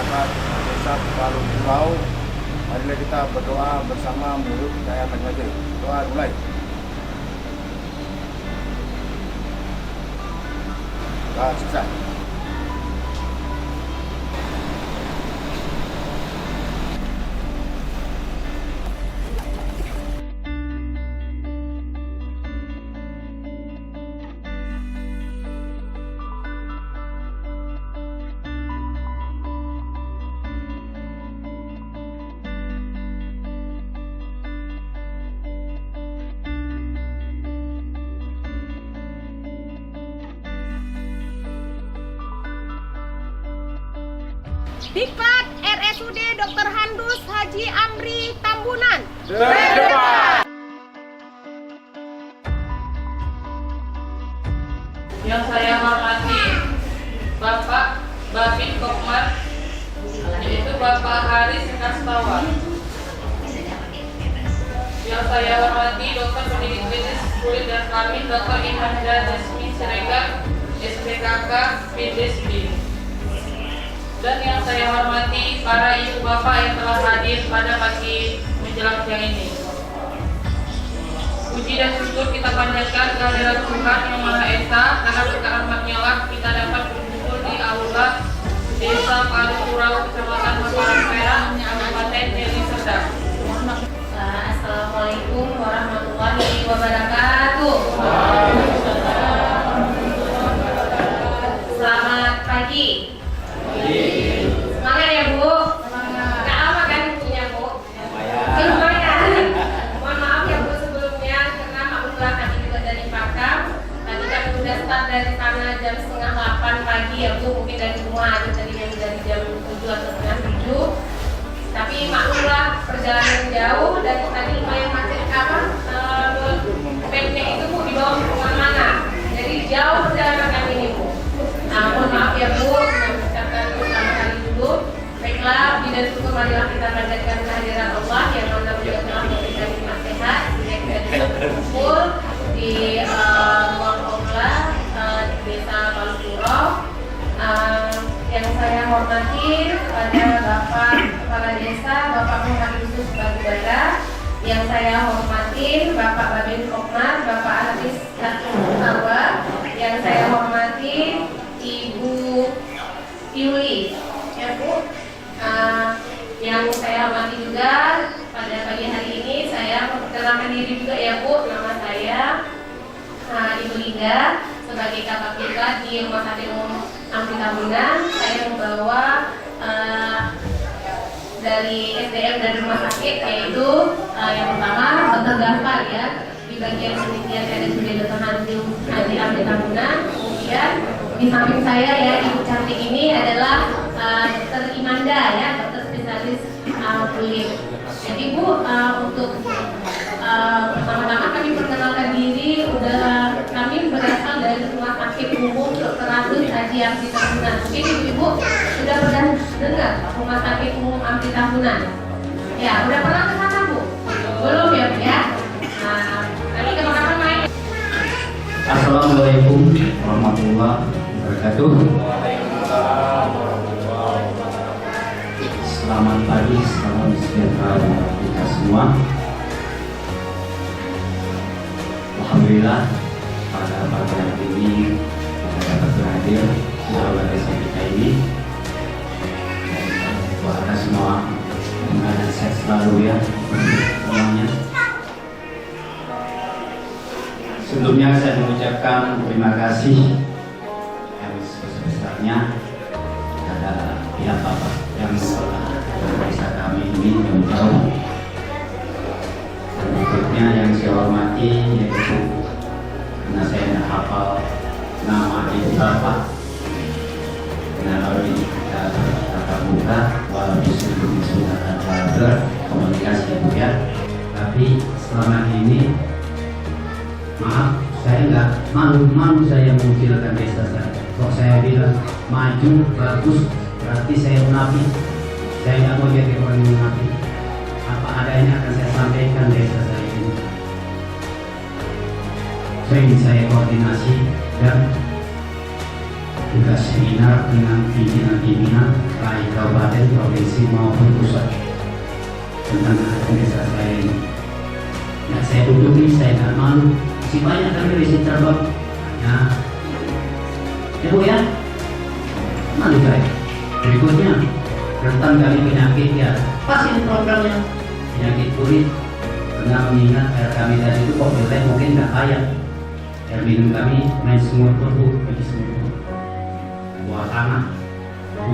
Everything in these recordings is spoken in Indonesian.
masyarakat desa Palu Pulau. Marilah kita berdoa bersama menurut daya majelis. Doa mulai. Sukses. Diklat RSUD Dr. Handus Haji Amri Tambunan. Depan. Yang saya hormati Bapak Babin Kokmar, yaitu Bapak Haris Kastawa. Yang saya hormati Dr. Pendidik Klinis Kulit dan Kelamin Dr. Ihanda Desmi Siregar, SPKK PDSB. Dan yang saya hormati para ibu bapak yang telah hadir pada pagi menjelang siang ini. Puji dan syukur kita panjatkan kehadirat Tuhan Yang Maha Esa, karena berkat rahmat-Nya lah kita dapat berkumpul di aula Desa Palu Pulau, Kecamatan Mataram Perak, Kabupaten Deli Serdang. Assalamualaikum warahmatullahi wabarakatuh. Selamat pagi. Semangat ya Bu. Nggak lama kan punya Bu? Lumayan. Mohon maaf ya Bu sebelumnya, karena maklumlah kami juga dari Pakam. Tadi kami sudah start dari sana jam 7:30 pagi ya Bu. Mungkin dari semua ada tadi yang dari jam 7 atau setengah 7. Tapi maklumlah perjalanan jauh dan tadi lumayan macet Pempnya itu Bu di bawah kemana-mana. Jadi jauh perjalanan kami ini Bu. Mohon maaf ya Bu. Baiklah, dan syukur marilah kita panjatkan kehadiran Allah yang mana beliau telah memberikan nikmat sehat sehingga kita bisa berkumpul di ruang aula Desa Palu Pulau. Yang saya hormati pada Bapak Kepala Desa, Bapak Muhammad Yusuf Batubara. Yang saya hormati Bapak Babin Kokmar, Bapak Haris Kastawa. Yang saya hormati Ibu Yuli, ya Bu. Yang saya hormati juga pada pagi hari ini saya memperkenalkan diri juga ya Bu. Nama saya Ibu Linda sebagai kakak kita di Rumah Sakit Umum Amri Tambunan. Saya membawa dari SDM dari rumah sakit, yaitu yang pertama Dr. Gafar ya, di bagian penelitian RSUD Dr. Handus Haji Amri Tambunan. Kemudian di samping saya ya Ibu cantik ini adalah Dr. Imanda ya, dokter spesialis kulit. Jadi Bu, untuk pertama-tama kami perkenalkan diri, kami berasal dari Rumah Sakit Umum Dr. Handus Haji Amri Tambunan. Mungkin Ibu sudah pernah dengar Rumah Sakit Umum Amri Tambunan? Ya, udah pernah ke sana Bu? Belum ya Bu ya? Nanti kapan-kapan main. Assalamualaikum warahmatullahi wabarakatuh. Selamat pagi, salam sejahtera untuk kita semua. Alhamdulillah pada pagi hari ini kita dapat berhadir di aula desa kita ini. Doakan semua semoga sehat selalu ya semuanya. Sebelumnya saya mengucapkan terima kasih yang sebesar-besarnya kepada pihak Bapak yang mengelola desa kami ini jauh. Dan berikutnya yang saya hormati yaitu karena saya tidak hafal nama ibu Bapak, karena lalu ini kita tatap muka walaupun sudah ada komunikasi ibu ya. Tapi selama ini maaf, saya nggak malu saya mengkecilkan desa saya. Kok saya bilang maju, bagus, berarti saya munafik. Saya nggak mau jadi orang yang munafik. Apa adanya akan saya sampaikan desa saya ini. Sering saya koordinasi dan tugas seminar dengan pimpinan-pimpinan baik kabupaten, provinsi maupun pusat tentang desa saya ini. Ya, saya duduk ini, saya tidak malu. Masih banyak kami bisa terbang. Ya Bu ya, malu saya. Berikutnya, rentan kali penyakit ya. Pas ini programnya penyakit kulit. Karena mengingat air kami tadi itu kok jelek, mungkin tidak layak. Air minum kami main semua Bu, bagi semua buah tanah.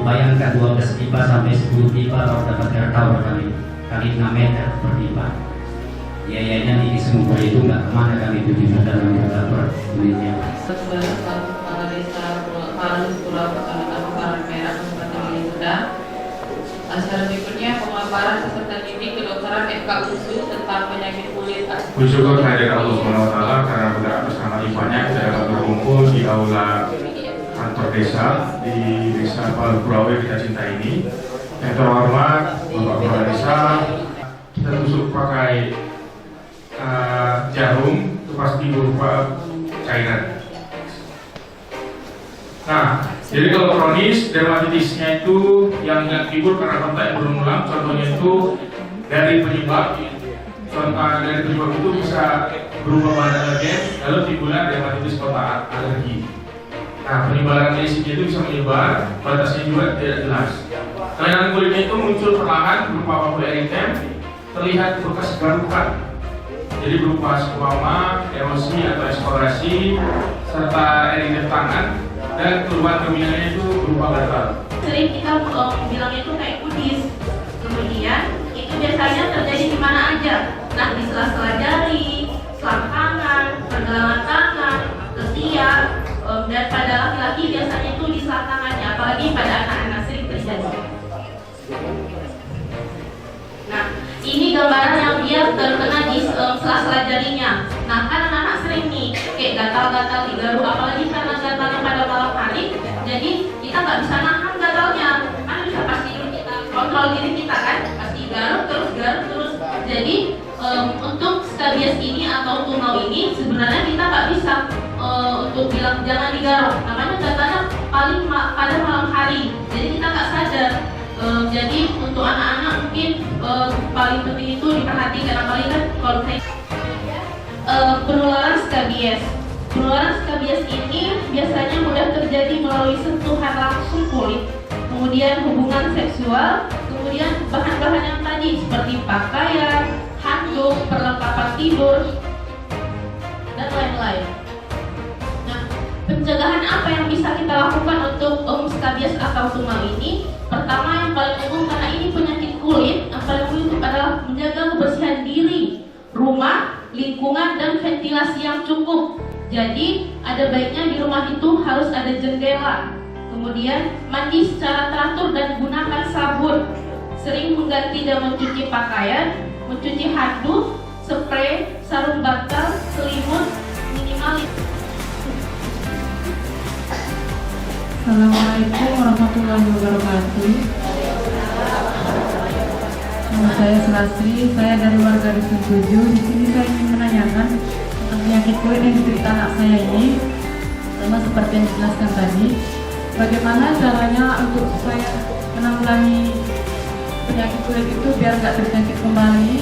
Bayangkan 12 pipa sampai 10 pipa kalau dapat air tawar kami kali 6 meter per pipa. Biayanya di semua itu nggak kemana kami itu di dalam per menitnya. Sesuai kepala desa Palu Pulau Kecamatan Karang Merah Kabupaten Maluku. Acara berikutnya pemaparan peserta didik kedokteran FKUSU tentang penyakit kulit. Bersyukur kehadiran Allah SWT karena pada atas nama limpahnya kita dapat berkumpul di aula kantor desa di desa Palu Pulau yang kita cinta ini. Yang terhormat Bapak Kepala Desa, kita tusuk pakai jarum itu pasti berupa cairan. Nah, jadi kalau kronis dermatitisnya itu yang timbul karena kontak yang berulang, contohnya itu dari penyebab. Dari penyebab itu bisa berubah pada alergen, lalu timbulnya dermatitis kontak alergi. Nah, penyebaran lisiknya itu bisa menyebar, batasnya juga tidak jelas. Kelainan kulitnya itu muncul perlahan berupa papul eritem, terlihat bekas garukan. Jadi berupa squama, erosi atau eksplorasi, serta eritem tangan, dan keluhan keminannya itu berupa gatal. Sering kita bilangnya itu kayak kudis. Kemudian itu biasanya terjadi di mana aja. Nah, di sela-sela jari, selangkangan, pergelangan tangan, ketiak, dan pada laki-laki biasanya itu di selangkangannya, apalagi pada anak-anak sering terjadi. Nah, ini gambaran yang dia terkena di sela-sela jarinya. Nah, kan anak-anak sering nih kayak gatal-gatal di garuk, apalagi karena gatalnya pada malam hari. Jadi kita nggak bisa nahan gatalnya, kan bisa pasti kita kontrol diri kita kan, pasti garuk terus. Jadi untuk skabies ini atau tumau ini sebenarnya kita nggak bisa untuk bilang jangan digaruk. Namanya gatalnya paling pada malam hari. Jadi kita nggak sadar. Jadi untuk anak-anak mungkin paling penting itu diperhatikan, apalagi kan kalau saya penularan skabies. Penularan skabies ini biasanya mudah terjadi melalui sentuhan langsung kulit, kemudian hubungan seksual, kemudian bahan-bahan yang tadi seperti pakaian, handuk, perlengkapan tidur, dan lain-lain. Nah, pencegahan apa yang bisa kita lakukan untuk skabies atau tumau ini? Pertama, yang paling umum karena ini penyakit kulit, yang paling umum itu adalah menjaga kebersihan diri, rumah, lingkungan, dan ventilasi yang cukup. Jadi, ada baiknya di rumah itu harus ada jendela. Kemudian, mandi secara teratur dan gunakan sabun. Sering mengganti dan mencuci pakaian, mencuci handuk, spray, sarung bantal, selimut, minimal. Assalamualaikum warahmatullahi wabarakatuh. Nama saya Selasri, saya dari warga Dusun 7. Di sini saya ingin menanyakan tentang penyakit kulit yang diderita anak saya ini. Sama seperti yang dijelaskan tadi, bagaimana caranya untuk supaya menanggulangi penyakit kulit itu biar nggak terjangkit kembali,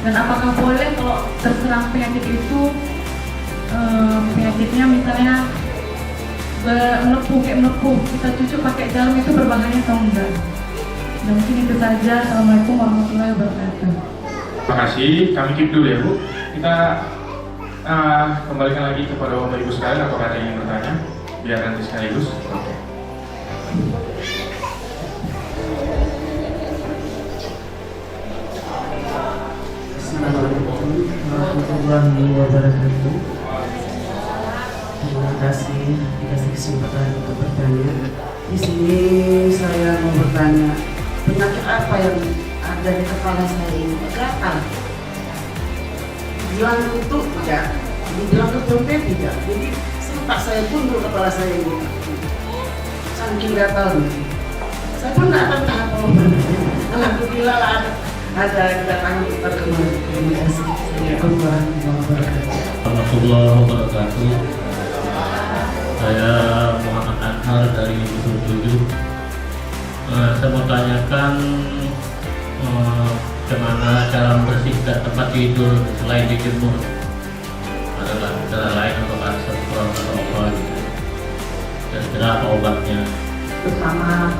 dan apakah boleh kalau terserang penyakit itu penyakitnya misalnya melepuh, kita cucuk pakai jarum itu berbahaya atau enggak? Dan mungkin itu saja. Assalamualaikum warahmatullahi wabarakatuh. Terima kasih, kami keep dulu ya Bu. Kita kembalikan lagi kepada Bapak Ibu sekalian, apakah ada yang ingin bertanya? Biar nanti sekaligus. Oke. Assalamualaikum warahmatullahi wabarakatuh. Terima kasih dikasih kesempatan untuk bertanya. Di sini saya mau bertanya, penyakit apa yang ada di kepala saya ini? Gatal. Bilang tutup tidak, dibilang ketumpe tidak. Jadi sempat saya tunduk kepala saya ini, saking gatalnya. Saya pun tidak tahu apa obatnya. Alhamdulillah lah ada kedatangan kita kembali. Terima kasih. Assalamualaikum warahmatullahi wabarakatuh. Warahmatullahi wabarakatuh. Saya Muhammad mahar dari Dusun 7. Saya mau tanyakan bagaimana cara membersihkan tempat tidur selain dijemur, adalah cara lain untuk akses kurang atau apa gitu, dan berapa obatnya. Bersama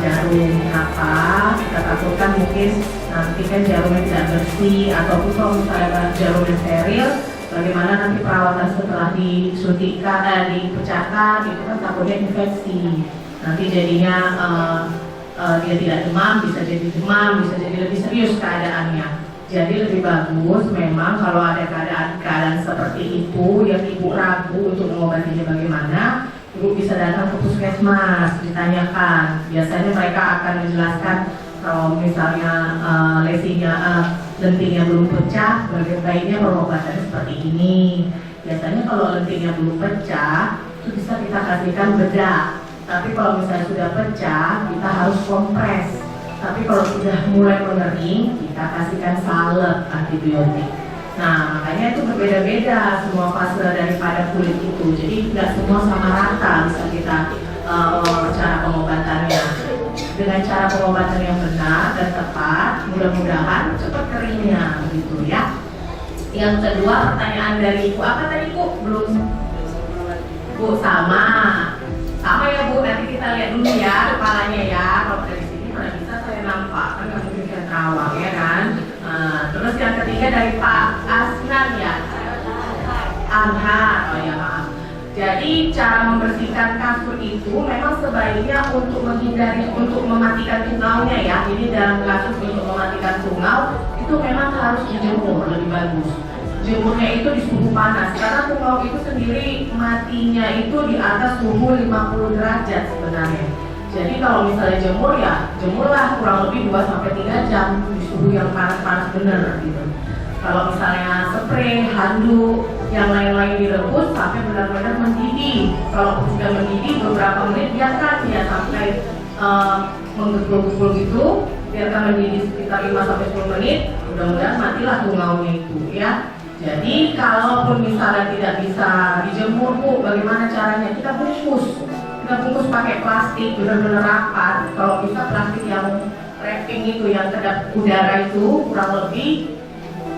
jarum apa kita takutkan mungkin nanti kan jarumnya tidak bersih, ataupun kalau misalnya jarumnya steril, bagaimana nanti perawatan setelah disuntikkan, dipecahkan itu kan takutnya infeksi, nanti jadinya dia tidak demam, bisa jadi demam, bisa jadi lebih serius keadaannya. Jadi lebih bagus memang kalau ada keadaan seperti itu yang ibu ragu untuk mengobatinya bagaimana, ibu bisa datang ke puskesmas, ditanyakan. Biasanya mereka akan menjelaskan kalau misalnya lentingnya belum pecah, baiknya pengobatannya seperti ini. Biasanya kalau lentingnya belum pecah, itu bisa kita kasihkan bedak. Tapi kalau misalnya sudah pecah, kita harus kompres. Tapi kalau sudah mulai mengering, kita kasihkan salep antibiotik. Nah, makanya itu berbeda-beda semua fase daripada kulit itu. Jadi tidak semua sama rata bisa kita cara pengobatannya. Dengan cara pengobatan yang benar dan tepat, mudah-mudahan cepat keringnya, begitu ya. Yang kedua, pertanyaan dari Ibu apa tadi Bu? Belum Bu, sama ya Bu, nanti kita lihat dulu ya kepalanya ya. Kalau dari sini mana bisa saya nampak, kan nggak mungkin saya terawang ya kan. Terus yang ketiga dari Pak Asnan ya, Anhar, oh ya maaf. Jadi cara membersihkan kasur itu memang sebaiknya untuk menghindari, untuk mematikan tungaunya ya. Jadi dalam kasus untuk mematikan tungau itu memang harus dijemur lebih bagus. Jemurnya itu di suhu panas, karena tungau itu sendiri matinya itu di atas suhu 50 derajat sebenarnya. Jadi kalau misalnya jemur ya, jemurlah kurang lebih 2-3 jam di suhu yang panas-panas bener gitu. Kalau misalnya spray, handuk, yang lain-lain direbus sampai benar-benar mendidih. Kalau sudah mendidih beberapa menit, biarkan ya sampai menggetul-getul gitu, biarkan mendidih sekitar 5-10 menit, mudah-mudahan matilah tungaunya itu ya. Jadi kalaupun misalnya tidak bisa dijemur Bu, bagaimana caranya? Kita bungkus pakai plastik benar-benar rapat. Kalau bisa plastik yang wrapping itu yang kedap udara itu kurang lebih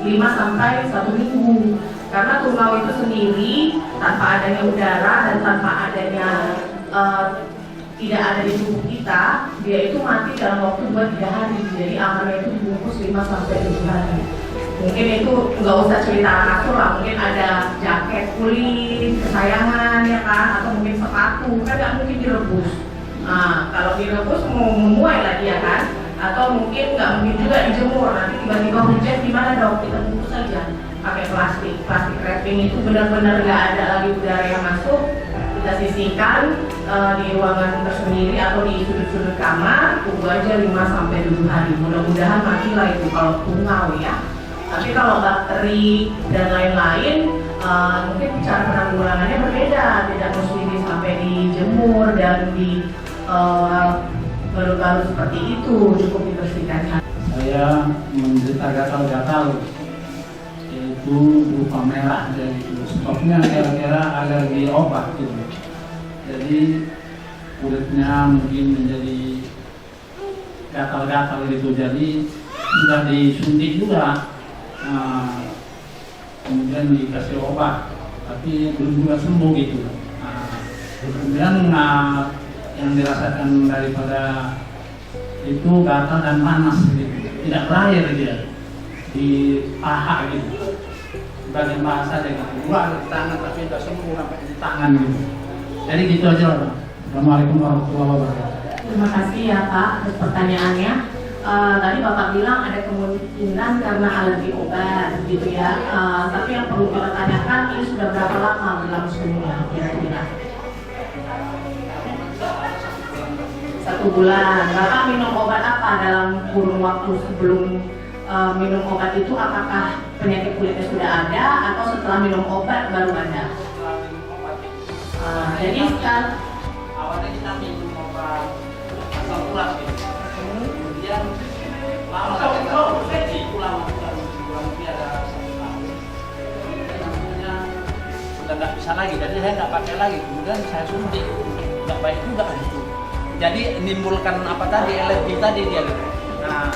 5-1 minggu. Karena tungau itu sendiri tanpa adanya udara dan tanpa adanya tidak ada di tubuh kita, dia itu mati dalam waktu 2-3 hari. Jadi amannya itu dibungkus 5-7 hari. Mungkin itu nggak usah cerita kasur lah, mungkin ada jaket kulit kesayangan ya kan, atau mungkin sepatu, kan nggak mungkin direbus. Nah, kalau direbus mau memuai lah dia kan, atau mungkin nggak mungkin juga dijemur, nanti tiba-tiba hujan gimana dong, kita bungkus saja pakai plastik wrapping itu benar-benar nggak ada lagi udara yang masuk, kita sisihkan di ruangan tersendiri atau di sudut-sudut kamar, tunggu aja 5-7 hari, mudah-mudahan matilah itu kalau tungau ya. Tapi kalau bakteri dan lain-lain, mungkin cara penanggulangannya berbeda, tidak mesti sampai dijemur dan di baru-baru seperti itu, cukup dibersihkan. Saya menderita gatal-gatal, yaitu berupa merah, dan sebabnya kira-kira alergi obat gitu. Jadi kulitnya mungkin menjadi gatal-gatal gitu, jadi sudah disuntik juga. Kemudian dikasih obat, tapi belum juga sembuh gitu. Kemudian yang dirasakan daripada itu gatal dan panas gitu, tidak berair dia di paha gitu. Bagian bahasa dia gitu, di tangan tapi tidak sembuh sampai di tangan gitu. Jadi gitu aja lah Pak. Assalamualaikum warahmatullahi wabarakatuh. Terima kasih ya Pak atas pertanyaannya. Tadi Bapak bilang ada kemungkinan karena alergi obat gitu ya, tapi yang perlu kita tanyakan ini sudah berapa lama berlangsungnya kira-kira? 1 bulan. Bapak minum obat apa dalam kurun waktu sebelum minum obat itu? Apakah penyakit kulitnya sudah ada atau setelah minum obat baru ada? Jadi kan Awalnya kita minum obat asam urat gitu. Kemudian lama itu lama kurang lebih ada 1 tahun. Kemudian sudah nggak bisa lagi, jadi saya nggak pakai lagi. Kemudian saya suntik nggak baik juga gitu. Jadi menimbulkan apa tadi, alergi tadi dia gitu. Nah,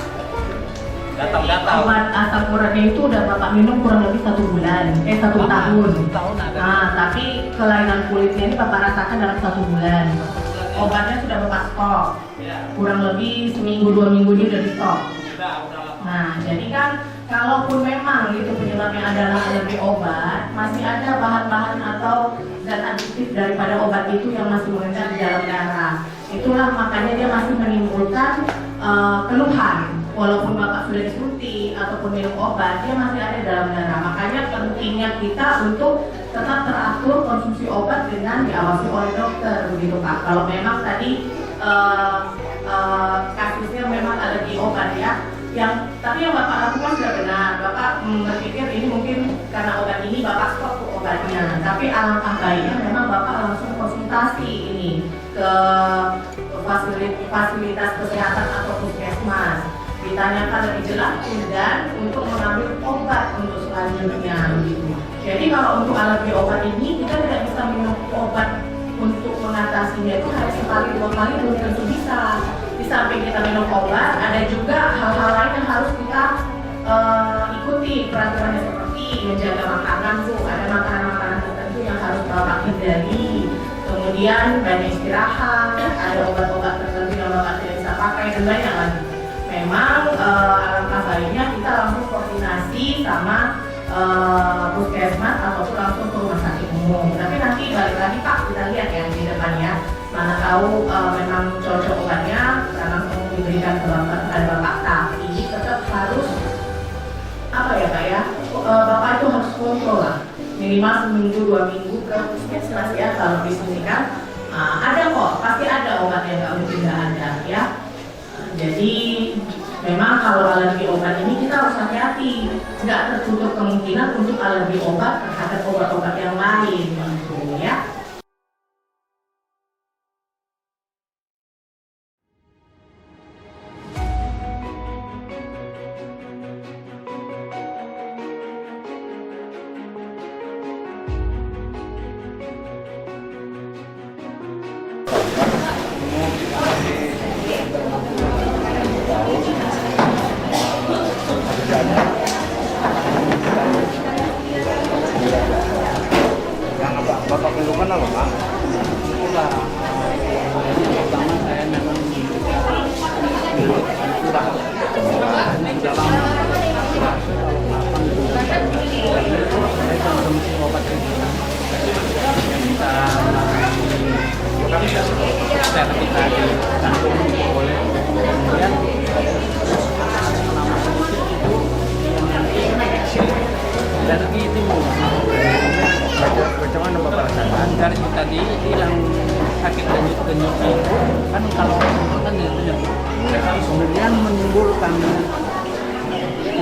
gatal-gatal. Obat asam uratnya itu udah Bapak minum kurang lebih 1 bulan, 1 tahun. 1 tahun ada. Nah, tapi kelainan kulitnya ini Bapak rasakan dalam 1 bulan. Obatnya sudah Bapak stok. Ya. Kurang lebih seminggu 2 minggu dia udah di stok. Udah. Nah, jadi kan kalaupun memang itu penyebabnya adalah alergi obat, masih ada bahan-bahan atau zat adiktif daripada obat itu yang masih mengendap di dalam darah. Itulah makanya dia masih menimbulkan keluhan. Walaupun Bapak sudah disuntik ataupun minum obat, dia masih ada dalam darah. Makanya pentingnya kita untuk tetap teratur konsumsi obat dengan diawasi oleh dokter, begitu Pak. Kalau memang tadi kasusnya memang alergi obat ya, tapi yang Bapak lakukan sudah benar. Bapak berpikir ini mungkin karena obat ini Bapak stok tuh obatnya. Tapi alangkah baiknya memang Bapak langsung konsultasi ini ke fasilitas kesehatan atau puskesmas. Ditanyakan lebih jelas dan untuk mengambil obat untuk selanjutnya gitu. Jadi kalau untuk alergi obat ini kita tidak bisa minum obat untuk mengatasinya itu hanya sekali 2 kali belum tentu bisa. Di samping kita minum obat, ada juga hal-hal lain yang harus kita ikuti peraturannya, seperti menjaga makanan tuh, ada makanan-makanan tertentu yang harus Bapak hindari. Kemudian banyak istirahat, ada obat-obat tertentu yang Bapak tidak bisa pakai dan banyak lagi. Memang alangkah baiknya kita langsung koordinasi sama puskesmas ataupun langsung ke rumah sakit umum. Tapi nanti balik lagi Pak, kita lihat ya di depannya. Mana tahu memang cocok obatnya, kita langsung diberikan ke Bapak. Tapi tetap harus apa ya Pak ya? Bapak itu harus kontrol lah. Minimal seminggu 2 minggu ke puskesmas ya. Kalau di sini kan ada kok, pasti ada obatnya, nggak mungkin nggak ada ya. Jadi memang kalau alergi obat ini kita harus hati-hati, nggak tertutup kemungkinan untuk alergi obat terhadap obat-obat yang lain, gitu ya. Yang Bapak keluhkan apa Pak? Itulah pertama saya memang sudah lama saya konsumsi obat itu kita ditanggung oleh kemudian selama sedikit itu alergi itu Bagaimana Bapak rasakan? dari tadi hilang sakit denyut-denyut itu kan kalau kan denyut kemudian menimbulkan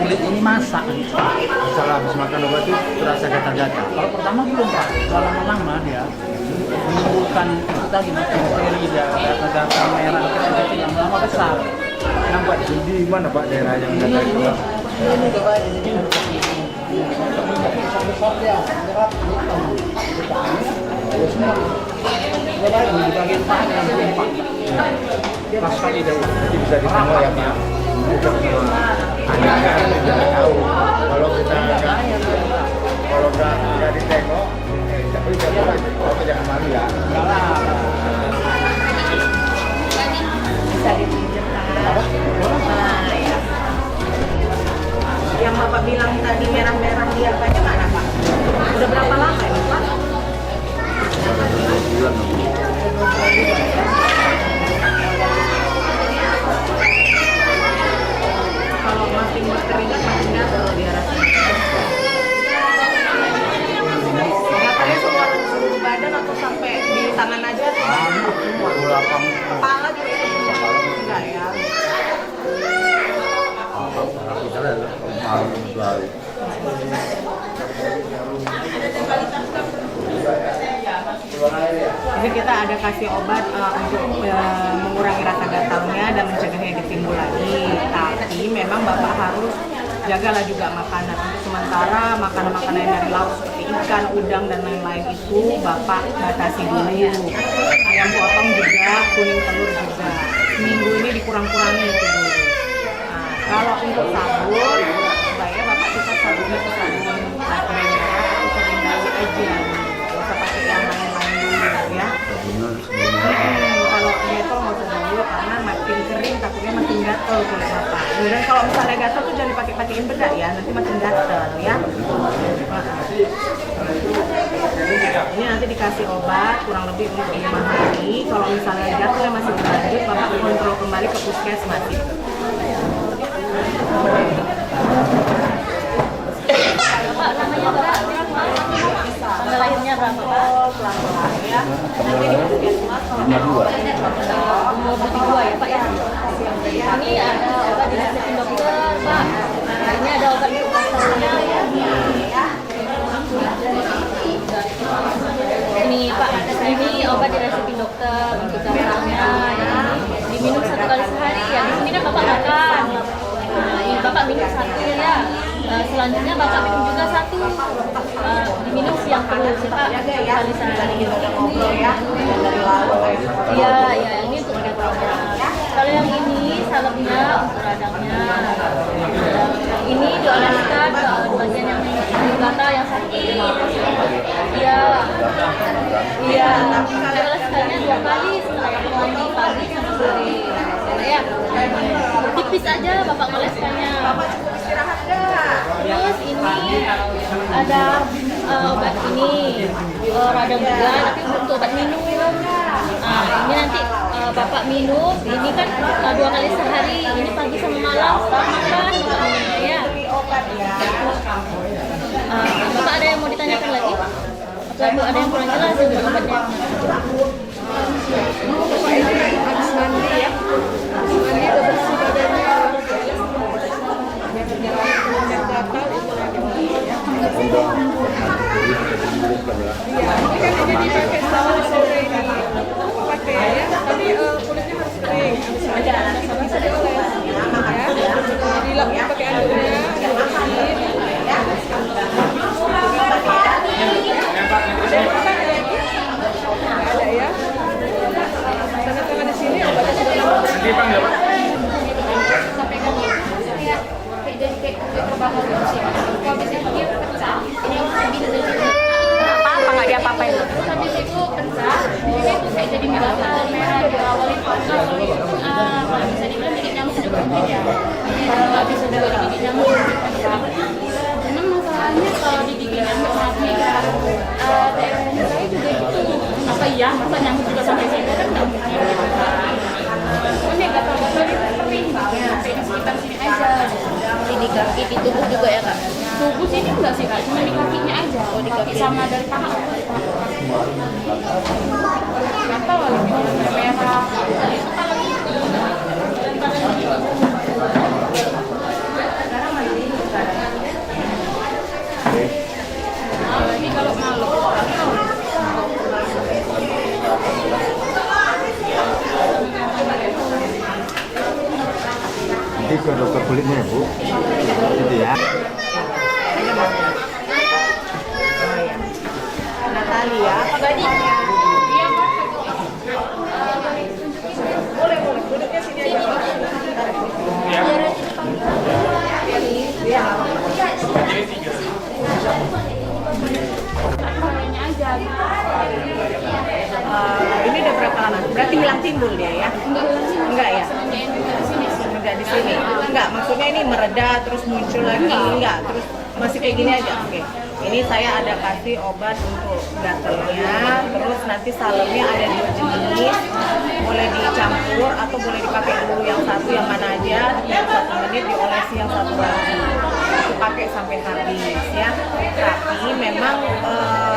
kulit ini masak. Setelah habis makan obat itu terasa gatal-gatal. Kalau pertama belum Pak, kalau lama-lama dia menimbulkan kita gitu bakteri dia gatal merah kecil yang lama besar. Nampak di mana Pak daerah yang gatal itu? Ini coba jadi di bagian paha yang tumpak. Pas kali jadi bisa ditengok ya Pak. Anak kan tidak tahu. Kalau kita nggak ditengok, tapi jangan malu ya. Bisa ditunjukkan. Nah, ya. Yang Bapak bilang tadi merah-merah di apanya mana Pak? Udah berapa lama ini Pak? Kalau masih berkeringat masih gatal dia rasanya. Gatalnya semua seluruh badan atau sampai di tangan aja? Kepala juga itu? Enggak ya? Jadi kita ada kasih obat untuk mengurangi rasa gatalnya dan mencegahnya ditimbul lagi. Tapi memang Bapak harus jagalah juga makanan. Untuk sementara makanan-makanan yang dari laut seperti ikan, udang dan lain-lain itu Bapak batasi dulu. Ayam potong juga, kuning telur juga. Seminggu ini dikurang-kurangi itu dulu. Nah, kalau untuk sabun, supaya Bapak tetap sabunnya ke sabun baterai merah atau sabun daun aja. Nggak usah pakai yang lain-lain dulu ya. Kalau detol nggak usah dulu karena makin kering takutnya makin gatel kulit Bapak. Dan kalau misalnya gatel tuh jangan dipakai-pakein bedak ya, nanti makin gatel ya. Ini nanti dikasih obat kurang lebih untuk 5 hari. Kalau misalnya gatelnya masih berlanjut, Bapak kontrol kembali ke puskesmas. Tanggal lahirnya berapa, Pak? Pelan-pelan ya. Nanti di puskesmas kalau Umur 22 ya, Pak ya? Ini ada obat diresepin dokter, Pak. Ini ada obat untuk pasalnya ya. Ini Pak, ini obat diresepin dokter untuk campurannya ya. Diminum 1 kali sehari ya. Di sini kan Bapak makan. Nah, ini Bapak minum 1 ya. Selanjutnya Bapak minum juga 1. Diminum siang terus ya Pak. Kali sehari. Iya, ya ini untuk radangnya. Kalau yang ini salepnya untuk radangnya. Ini dioleskan bagian yang gatal yang sakit. Iya. Iya. Dioleskannya 2 kali setelah Bapak mandi pagi sama sore. Ya. Tipis aja Bapak oleskannya. Terus ini ada obat ini radang juga, tapi untuk obat minum. Nah, ini nanti Bapak minum, ini kan 2 kali sehari, ini pagi sama malam setelah makan ya. Bapak ada yang mau ditanyakan lagi? Atau ada yang kurang jelas dengan obatnya? habis mandi ya. Habis mandi udah bersih badannya. Yang gatal itu lagi ya. Ini kan ini dipakai selama sore ini. Pakai ya, tapi kulitnya harus kering. Bisa dioles ya. Dilapnya pakai anduknya, dibersihin. Ada yang makan lagi? Nggak ada ya. Tanda-tanda di sini obatnya sudah lama. Dipanggil Pak. Apa nggak dia apa-apain? Terus habis itu pecah, ini tuh kayak jadi merah diawali panas. Kalau bisa dibilang gigit nyamuk sudah berhenti ya. Kalau nggak bisa juga digigit nyamuk pecah. Memang masalahnya kalau digigit nyamuk mati, daerahnya saya juga gitu. Apa iya? Masa nyamuk juga sampai sini kan nggak mungkin. Pokoknya gatal-gatal itu perih banget. Sampai di sekitar sini aja. Di kaki, di tubuh juga ya Kak? Tubuh sini enggak sih Kak, cuma di kakinya aja. Oh, di kaki sama dari paha. Gatal lagi merah. Ini kalau malu. Nanti ke dokter kulitnya ya Bu, gitu ya. Natalia, apa gadisnya? Iya Pak. Boleh, duduknya sini aja. Iya. Ini udah berapa lama? Berarti hilang timbul dia ya? Enggak ya? Enggak di sini. Enggak, maksudnya ini mereda terus muncul lagi enggak? Terus masih kayak gini aja. Oke. Ini saya ada kasih obat untuk gatelnya, terus nanti salemnya ada 2 jenis, boleh dicampur atau boleh dipakai dulu yang satu yang mana aja, setiap 1 menit diolesi yang satu lagi, itu pakai sampai habis ya. Tapi memang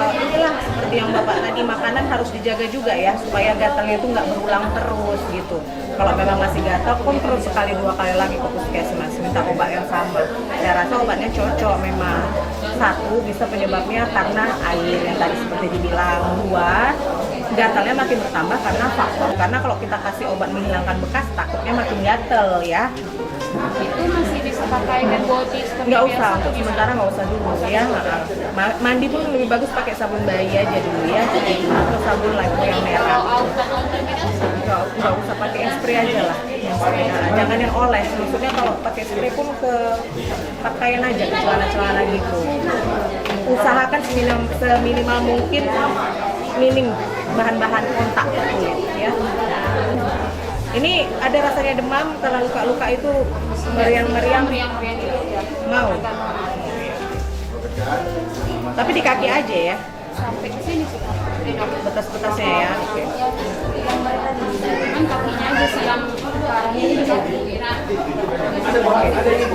inilah seperti yang Bapak tadi, makanan harus dijaga juga ya, supaya gatalnya itu nggak berulang terus gitu. Kalau memang masih gatal, kontrol sekali 2 kali lagi ke puskesmas, minta obat yang sama. Saya rasa obatnya cocok memang. 1 bisa penyebabnya karena air yang tadi seperti dibilang. 2 gatalnya makin bertambah karena faktor. Karena kalau kita kasih obat menghilangkan bekas, takutnya makin gatal ya. itu masih bisa pakai hand body seperti Nggak biasa usah, atau untuk gimana? sementara nggak usah dulu ya. Mandi pun lebih bagus pakai sabun bayi aja dulu ya, atau sabun lagi yang merah. Kalau autan autan biasa. Nggak usah pakai yang spray aja lah. Yang spray. Nah, jangan yang oles. Maksudnya kalau pakai spray pun ke pakaian aja, ke celana-celana gitu. Usahakan seminimal mungkin minim bahan-bahan kontak ke kulit ya. Ini ada rasanya demam, kalau luka-luka itu meriang-meriang mau. Tapi di kaki aja ya. Sampai ke sini sih. Betas-betasnya ya. Oke. Cuman kakinya aja sih yang arahnya di kaki.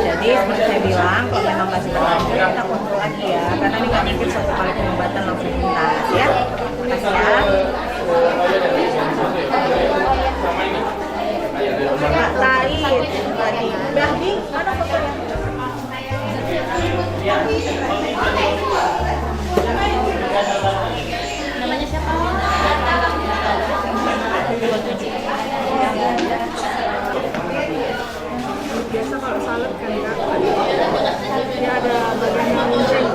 Jadi seperti saya bilang, kalau memang masih berlanjut kita kontrol lagi ya, karena ini nggak mungkin satu kali pengobatan langsung tuntas ya. Makasih ya. Pak Taib tadi udah nih, mana fotonya? Namanya siapa? Biasa kalau salad kan dia ada bagian lonceng.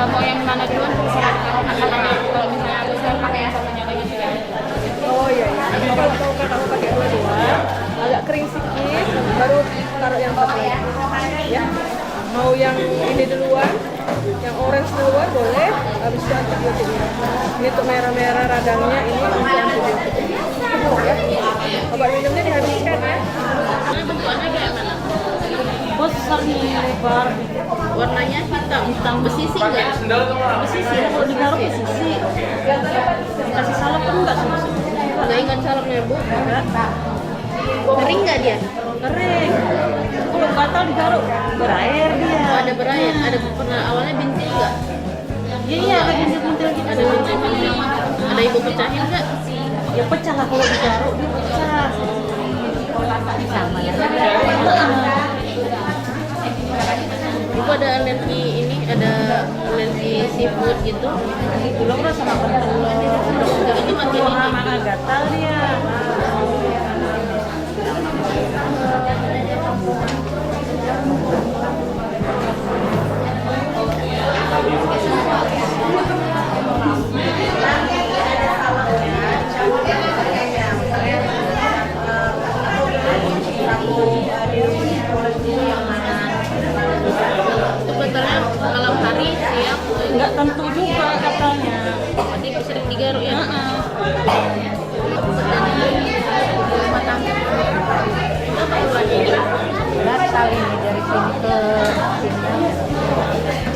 Mau yang mana duluan terserah katanya kalau misalnya aku saya pakai yang satunya lagi juga. Oh iya iya. Kalau kamu pakai dua, agak kering sedikit, baru taruh yang satu. Ya. Mau yang ini duluan, yang orange duluan boleh. Habis itu antibiotiknya. Ini untuk merah-merah radangnya, ini untuk antibiotik. Ya. Obat minumnya dihabiskan ya. Bentukannya kayak mana? Besar nih, lebar. Warnanya hitam besisi nggak? Besisi, kalau digaruk ya sisi. Kasih salep kan enggak sih? Nggak ingat salapnya bu? Kering nggak dia? Kering. Kalau gatal digaruk berair dia. Oh, ada berair, ada pernah awalnya bintil nggak? Iya, ada bintil-bintil gitu. Ada bintil-bintil. Ada ibu pecahin nggak? Ya pecah lah kalau digaruk, dia pecah. Sama ya. Ibu ada alergi ini, ada alergi seafood gitu. Belum rasa makan telur. Itu makin ini. Mana gatal dia. Sebenarnya malam hari, siang, Enggak tentu juga katanya. nanti sering digaruk ya. Gatal ini dari sini ke sini.